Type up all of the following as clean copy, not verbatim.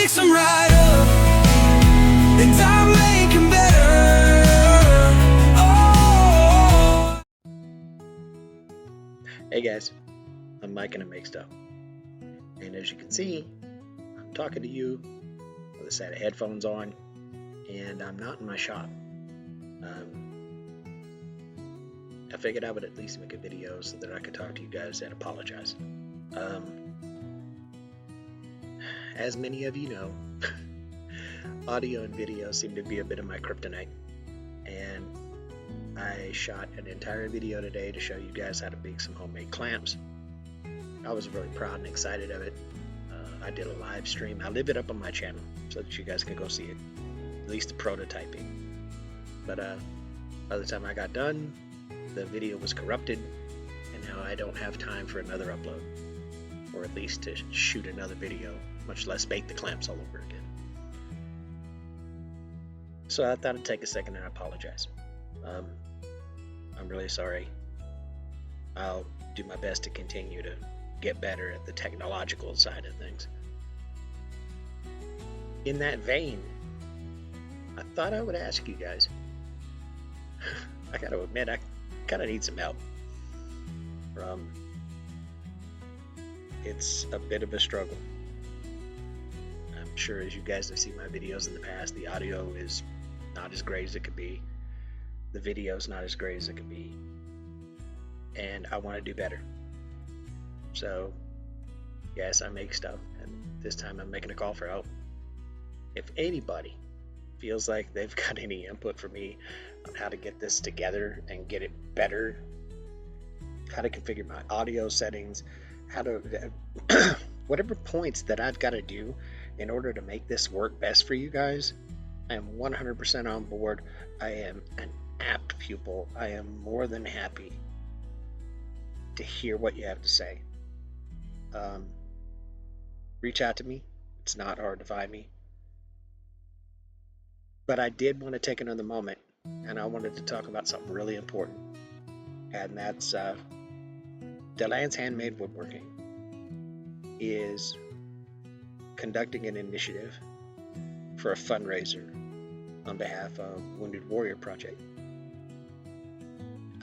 fix them right up, and I'll make them better. Oh. Hey guys, I'm Mike and I make stuff. And as you can see, I'm talking to you with a set of headphones on, and I'm not in my shop. I figured I would at least make a video so that I could talk to you guys and apologize. As many of you know, audio and video seem to be a bit of my kryptonite, and I shot an entire video today to show you guys how to make some homemade clamps. I was really proud and excited of it. I did a live stream. I'll leave it up on my channel so that you guys can go see it, at least the prototyping. But by the time I got done, the video was corrupted, and now I don't have time for another upload, or at least to shoot another video, much less make the clamps all over again. So I thought I'd take a second and apologize. I'm really sorry. I'll do my best to continue to get better at the technological side of things. In that vein, I thought I would ask you guys, I gotta admit, I kind of need some help. It's a bit of a struggle. I'm sure as you guys have seen my videos in the past, the audio is not as great as it could be. The video is not as great as it could be. And I want to do better. So, yes, I make stuff, and this time I'm making a call for help. If anybody feels like they've got any input for me on how to get this together and get it better, how to configure my audio settings, how to whatever points that I've got to do in order to make this work best for you guys, I am 100% on board. I am an apt pupil. I am more than happy to hear what you have to say. Reach out to me. It's not hard to find me. But I did want to take another moment, and I wanted to talk about something really important, and that's Delan Handmade Woodworking is conducting an initiative for a fundraiser on behalf of Wounded Warrior Project.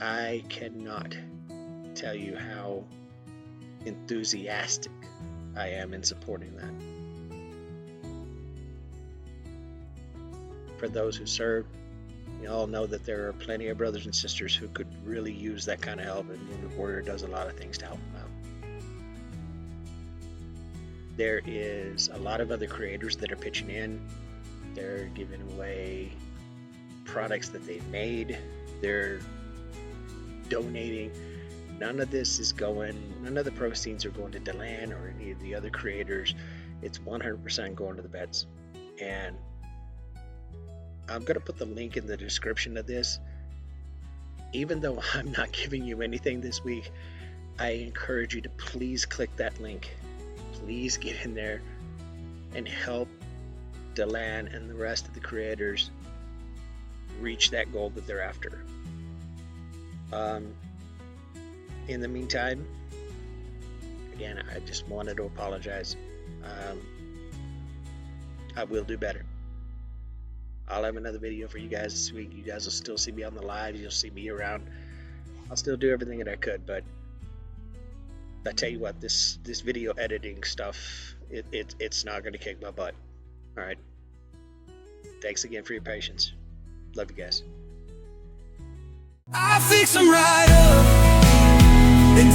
I cannot tell you how enthusiastic I am in supporting that. For those who serve, you all know that there are plenty of brothers and sisters who could really use that kind of help, and Wounded Warrior does a lot of things to help them out. There is a lot of other creators that are pitching in. They're giving away products that they've made. They're donating. None of the proceeds are going to Delan or any of the other creators. It's 100% going to the vets. And I'm going to put the link in the description of this. Even though I'm not giving you anything this week, I encourage you to please click that link. Please get in there and help Delan and the rest of the creators reach that goal that they're after. In the meantime, again, I just wanted to apologize. I will do better. I'll have another video for you guys this week. You guys will still see me on the live. You'll see me around. I'll still do everything that I could, but I tell you what, this video editing stuff, it's not going to kick my butt. All right. Thanks again for your patience. Love you guys. I fix them right up, and